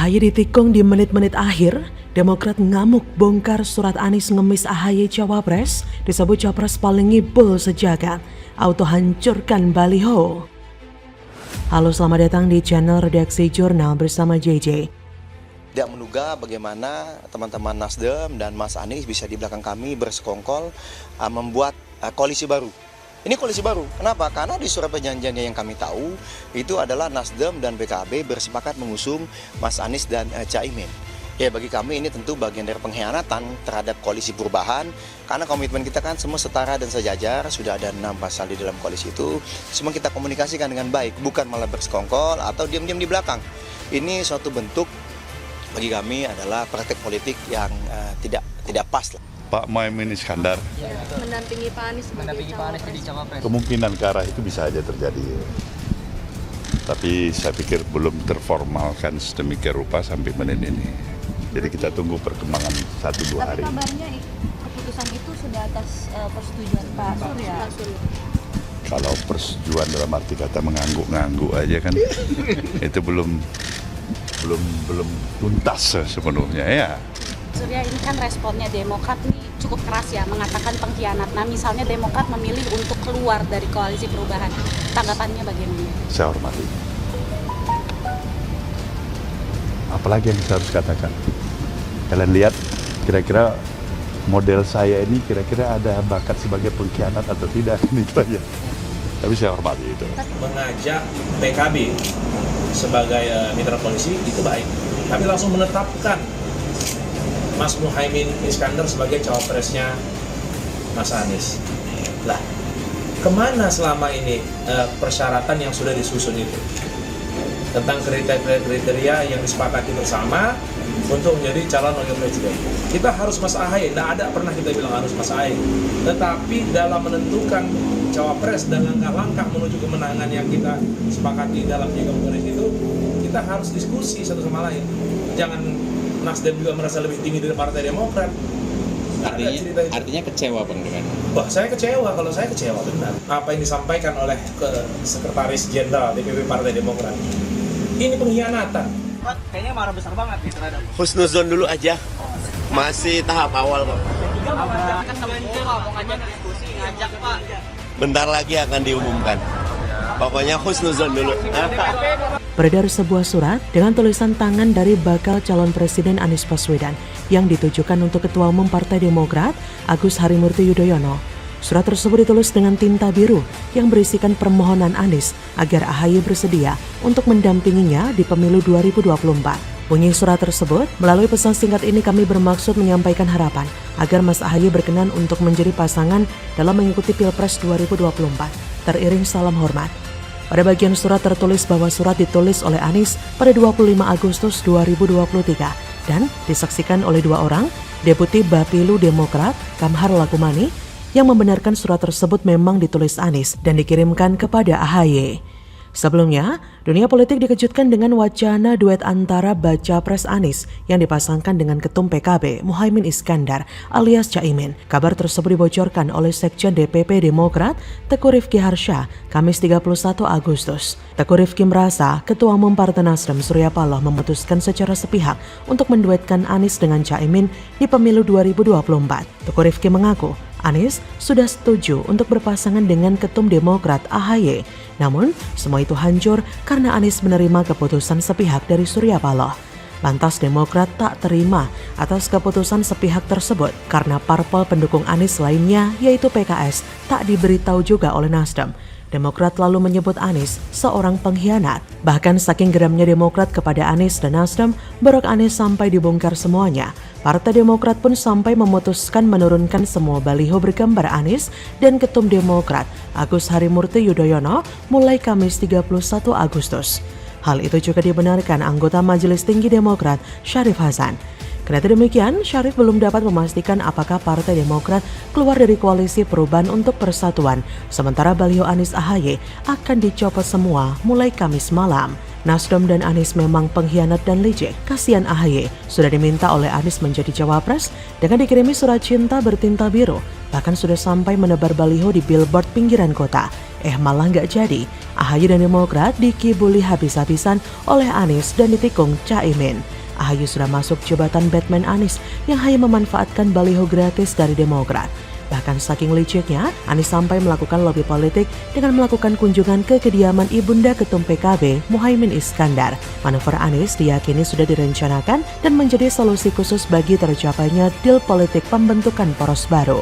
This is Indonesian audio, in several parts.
AHY ditikung di menit-menit akhir, Demokrat ngamuk bongkar surat Anies ngemis AHY Cawapres, disebut Capres paling ngibul sejagat, auto hancurkan baliho. Halo, selamat datang di channel Redaksi Jurnal bersama JJ. Tidak menduga bagaimana teman-teman Nasdem dan Mas Anies bisa di belakang kami bersekongkol membuat koalisi baru. Ini koalisi baru, kenapa? Karena di surat perjanjiannya yang kami tahu itu adalah Nasdem dan PKB bersepakat mengusung Mas Anies dan Caimin. Ya, bagi kami ini tentu bagian dari pengkhianatan terhadap koalisi perubahan, karena komitmen kita kan semua setara dan sejajar, sudah ada 6 pasal di dalam koalisi itu, semua kita komunikasikan dengan baik, bukan malah bersekongkol atau diam-diam di belakang. Ini suatu bentuk bagi kami adalah praktek politik yang tidak pas. Pak Muhaimin Iskandar mendampingi Pak Anies jadi cawapres. Kemungkinan ke arah itu bisa saja terjadi. Tapi saya pikir belum terformalkan sedemikian rupa sampai menit ini. Jadi kita tunggu perkembangan 1-2 hari. Tapi kabarnya keputusan itu sudah atas persetujuan Pak Surya. Kalau persetujuan dalam arti kata mengangguk-ngangguk aja kan itu belum tuntas sepenuhnya ya. Surya, ini kan responnya Demokrat nih cukup keras ya, mengatakan pengkhianat. Nah, misalnya Demokrat memilih untuk keluar dari koalisi perubahan, tanggapannya bagaimana? Saya hormati. Apalagi yang saya harus katakan? Kalian lihat kira-kira model saya ini kira-kira ada bakat sebagai pengkhianat atau tidak, itu aja. Tapi saya hormati itu. Mengajak PKB sebagai mitra koalisi itu baik, tapi langsung menetapkan Mas Muhaimin Iskandar sebagai cawapresnya Mas Anies. Lah, kemana selama ini persyaratan yang sudah disusun itu? Tentang kriteria yang disepakati bersama untuk menjadi calon wakil presiden. Kita harus Mas AHY, tidak ada pernah kita bilang harus Mas AHY. Tetapi dalam menentukan cawapres dan langkah-langkah menuju kemenangan yang kita sepakati dalam piagam koalisi itu, kita harus diskusi satu sama lain. Jangan Nasdem juga merasa lebih tinggi dari Partai Demokrat. Artinya kecewa Bang dengan? Wah, saya kecewa, kalau saya kecewa benar. Apa yang disampaikan oleh Sekretaris Jenderal DPP Partai Demokrat. Ini pengkhianatan. Kayaknya marah besar banget nih terhadap. Husnuzon dulu aja. Masih tahap awal kok. Bentar lagi akan diumumkan. Pokoknya husnuzon dulu. Beredar sebuah surat dengan tulisan tangan dari bakal calon presiden Anies Baswedan yang ditujukan untuk Ketua Umum Partai Demokrat Agus Harimurti Yudhoyono. Surat tersebut ditulis dengan tinta biru yang berisikan permohonan Anies agar AHY bersedia untuk mendampinginya di pemilu 2024. Bunyi surat tersebut, melalui pesan singkat ini kami bermaksud menyampaikan harapan agar Mas AHY berkenan untuk menjadi pasangan dalam mengikuti Pilpres 2024. Teriring salam hormat. Pada bagian surat tertulis bahwa surat ditulis oleh Anies pada 25 Agustus 2023 dan disaksikan oleh 2 orang, Deputi Bapilu Demokrat Kamhar Lakumani, yang membenarkan surat tersebut memang ditulis Anies dan dikirimkan kepada AHY. Sebelumnya, dunia politik dikejutkan dengan wacana duet antara Baca Pres Anies yang dipasangkan dengan Ketum PKB Muhaimin Iskandar alias Caimin. Kabar tersebut dibocorkan oleh Sekjen DPP Demokrat Teguh Rifki Harsha Kamis 31 Agustus. Teguh Rifki merasa Ketua Umum Partai Nasdem Surya Paloh memutuskan secara sepihak untuk menduetkan Anies dengan Caimin di pemilu 2024. Teguh Rifki mengaku Anies sudah setuju untuk berpasangan dengan Ketum Demokrat AHY. Namun, semua itu hancur karena Anies menerima keputusan sepihak dari Surya Paloh. Lantas Demokrat tak terima atas keputusan sepihak tersebut karena parpol pendukung Anies lainnya yaitu PKS tak diberitahu juga oleh Nasdem. Demokrat lalu menyebut Anies seorang pengkhianat. Bahkan saking geramnya Demokrat kepada Anies dan Nasdem, berok Anies sampai dibongkar semuanya. Partai Demokrat pun sampai memutuskan menurunkan semua baliho bergambar Anies dan Ketum Demokrat Agus Harimurti Yudhoyono mulai Kamis 31 Agustus. Hal itu juga dibenarkan anggota Majelis Tinggi Demokrat Syarif Hasan. Kendati demikian, Syarif belum dapat memastikan apakah Partai Demokrat keluar dari koalisi perubahan untuk persatuan, sementara baliho Anies AHY akan dicopot semua mulai Kamis malam. Nasdem dan Anies memang pengkhianat dan licik. Kasihan AHY sudah diminta oleh Anies menjadi cawapres dengan dikirimi surat cinta bertinta biru Bahkan sudah sampai menebar baliho di billboard pinggiran kota. Malah nggak jadi. AHY dan Demokrat dikibuli habis-habisan oleh Anies dan ditikung Caimin. AHY sudah masuk jabatan Batman Anies yang hanya memanfaatkan baliho gratis dari Demokrat. Bahkan saking liciknya, Anies sampai melakukan lobby politik dengan melakukan kunjungan ke kediaman Ibunda Ketum PKB, Muhaimin Iskandar. Manuver Anies diyakini sudah direncanakan dan menjadi solusi khusus bagi tercapainya deal politik pembentukan poros baru.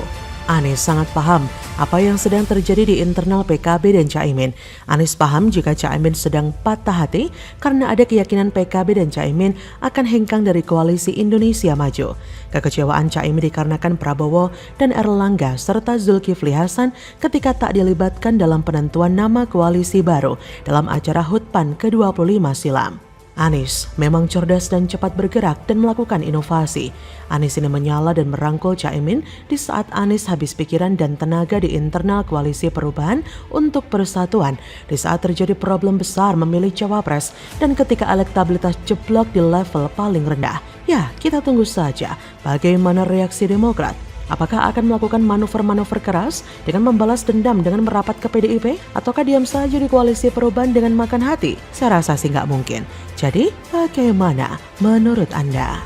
Anies sangat paham apa yang sedang terjadi di internal PKB dan Caimin. Anies paham jika Caimin sedang patah hati karena ada keyakinan PKB dan Caimin akan hengkang dari koalisi Indonesia Maju. Kekecewaan Caimin dikarenakan Prabowo dan Erlangga serta Zulkifli Hasan ketika tak dilibatkan dalam penentuan nama koalisi baru dalam acara HUT PAN ke-25 silam. Anies memang cerdas dan cepat bergerak dan melakukan inovasi. Anies ini menyala dan merangkul Caimin di saat Anies habis pikiran dan tenaga di internal koalisi perubahan untuk persatuan di saat terjadi problem besar memilih cawapres dan ketika elektabilitas jeblok di level paling rendah. Ya, kita tunggu saja bagaimana reaksi Demokrat. Apakah akan melakukan manuver-manuver keras dengan membalas dendam dengan merapat ke PDIP? Ataukah diam saja di koalisi perubahan dengan makan hati? Saya rasa sih nggak mungkin. Jadi, bagaimana menurut Anda?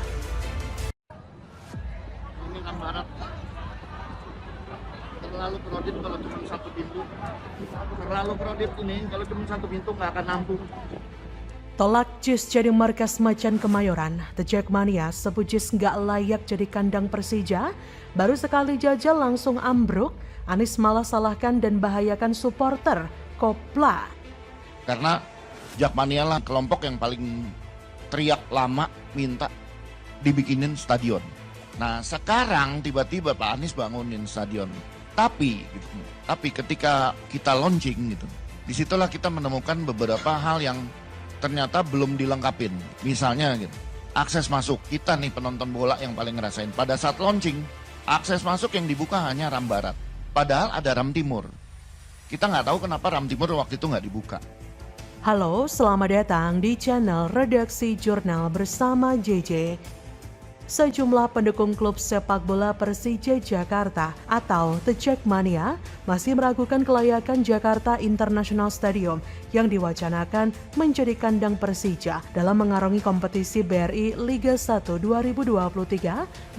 Ini kan barat terlalu kredit kalau cuma satu pintu. Terlalu kredit ini kalau cuma satu pintu nggak akan nampung. Tolak JIS jadi markas macan Kemayoran. The Jackmania sebut JIS nggak layak jadi kandang Persija. Baru sekali jajal langsung ambruk. Anies malah salahkan dan bahayakan supporter. Kopla. Karena Jackmania lah kelompok yang paling teriak lama minta dibikinin stadion. Nah sekarang tiba-tiba Pak Anies bangunin stadion. Tapi ketika kita launching gitu, disitulah kita menemukan beberapa hal yang ternyata belum dilengkapin. Misalnya gitu, akses masuk. Kita nih penonton bola yang paling ngerasain. Pada saat launching, akses masuk yang dibuka hanya ram barat. Padahal ada ram timur. Kita nggak tahu kenapa ram timur waktu itu nggak dibuka. Halo, selamat datang di channel Redaksi Jurnal bersama JJ. Sejumlah pendukung klub sepak bola Persija Jakarta atau The Jackmania masih meragukan kelayakan Jakarta International Stadium yang diwacanakan menjadi kandang Persija dalam mengarungi kompetisi BRI Liga 1 2023-2024.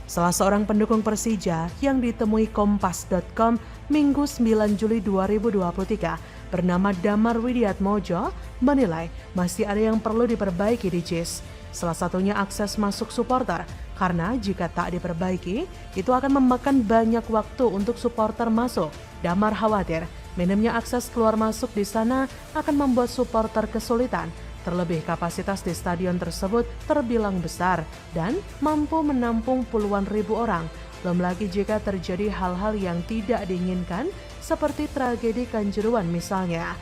Salah seorang pendukung Persija yang ditemui Kompas.com Minggu 9 Juli 2023 bernama Damar Widiatmojo menilai masih ada yang perlu diperbaiki di JIS. Salah satunya akses masuk supporter, karena jika tak diperbaiki, itu akan memakan banyak waktu untuk supporter masuk. Damar khawatir, minimnya akses keluar masuk di sana akan membuat supporter kesulitan. Terlebih kapasitas di stadion tersebut terbilang besar dan mampu menampung puluhan ribu orang. Belum lagi jika terjadi hal-hal yang tidak diinginkan, seperti tragedi Kanjuruhan misalnya.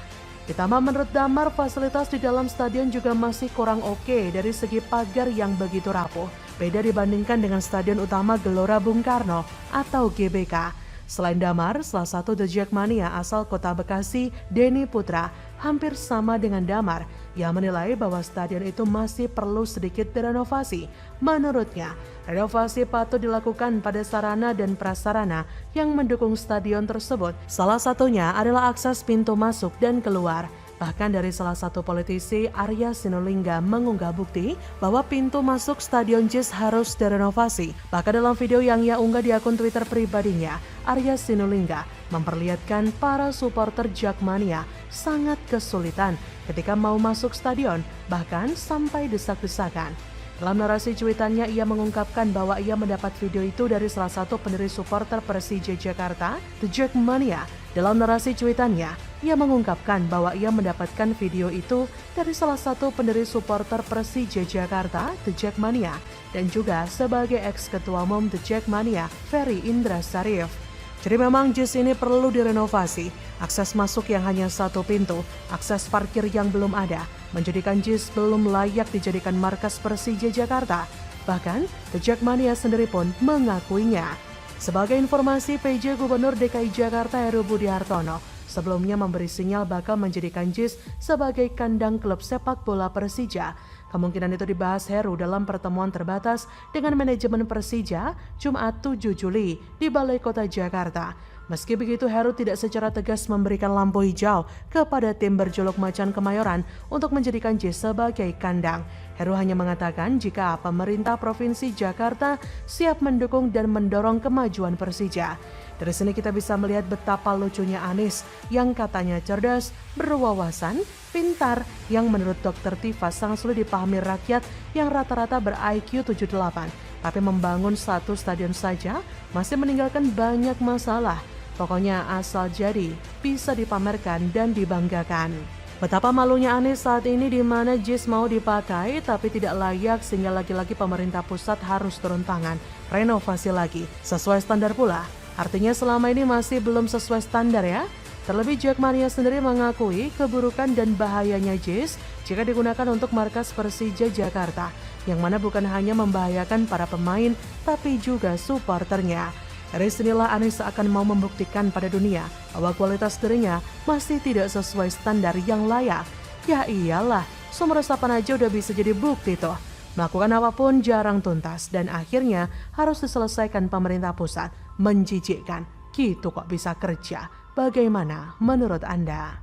Ditambah menurut Damar, fasilitas di dalam stadion juga masih kurang oke dari segi pagar yang begitu rapuh. Beda dibandingkan dengan stadion utama Gelora Bung Karno atau GBK. Selain Damar, salah satu The Jackmania asal kota Bekasi, Denny Putra, hampir sama dengan Damar. Ia menilai bahwa stadion itu masih perlu sedikit direnovasi. Menurutnya, renovasi patut dilakukan pada sarana dan prasarana yang mendukung stadion tersebut. Salah satunya adalah akses pintu masuk dan keluar. Bahkan dari salah satu politisi, Arya Sinulinga, mengunggah bukti bahwa pintu masuk Stadion JIS harus direnovasi. Bahkan dalam video yang ia unggah di akun Twitter pribadinya, Arya Sinulinga memperlihatkan para supporter Jackmania sangat kesulitan ketika mau masuk stadion, bahkan sampai desak-desakan. Dalam narasi cuitannya, ia mengungkapkan bahwa ia mendapat video itu dari salah satu pendiri supporter Persija Jakarta, The Jackmania. Dalam narasi cuitannya, ia mengungkapkan bahwa ia mendapatkan video itu dari salah satu pendiri supporter Persija Jakarta, The Jackmania, dan juga sebagai ex-ketua umum The Jackmania, Ferry Indra Sarif. Jadi memang JIS ini perlu direnovasi, akses masuk yang hanya satu pintu, akses parkir yang belum ada, menjadikan JIS belum layak dijadikan markas Persija Jakarta. Bahkan, The Jackmania sendiri pun mengakuinya. Sebagai informasi, PJ Gubernur DKI Jakarta Heru Budi Hartono sebelumnya memberi sinyal bakal menjadikan JIS sebagai kandang klub sepak bola Persija. Kemungkinan itu dibahas Heru dalam pertemuan terbatas dengan manajemen Persija Jumat 7 Juli di Balai Kota Jakarta. Meski begitu, Heru tidak secara tegas memberikan lampu hijau kepada tim berjuluk Macan Kemayoran untuk menjadikan JIS sebagai kandang. Heru hanya mengatakan jika pemerintah Provinsi Jakarta siap mendukung dan mendorong kemajuan Persija. Dari sini kita bisa melihat betapa lucunya Anies yang katanya cerdas, berwawasan, pintar, yang menurut Dr. Tifa sangat sulit dipahami rakyat yang rata-rata ber-IQ 78. Tapi membangun satu stadion saja masih meninggalkan banyak masalah. Pokoknya asal jadi, bisa dipamerkan dan dibanggakan. Betapa malunya Anies saat ini di mana JIS mau dipakai tapi tidak layak sehingga lagi-lagi pemerintah pusat harus turun tangan, renovasi lagi, sesuai standar pula. Artinya selama ini masih belum sesuai standar ya. Terlebih Jackmania sendiri mengakui keburukan dan bahayanya JIS jika digunakan untuk markas Persija Jakarta, yang mana bukan hanya membahayakan para pemain tapi juga supporternya. Dari sinilah Anies akan mau membuktikan pada dunia bahwa kualitas dirinya masih tidak sesuai standar yang layak. Ya iyalah, sumber resapan aja udah bisa jadi bukti tuh. Melakukan apapun jarang tuntas dan akhirnya harus diselesaikan pemerintah pusat. Menjijikkan, gitu kok bisa kerja. Bagaimana menurut Anda?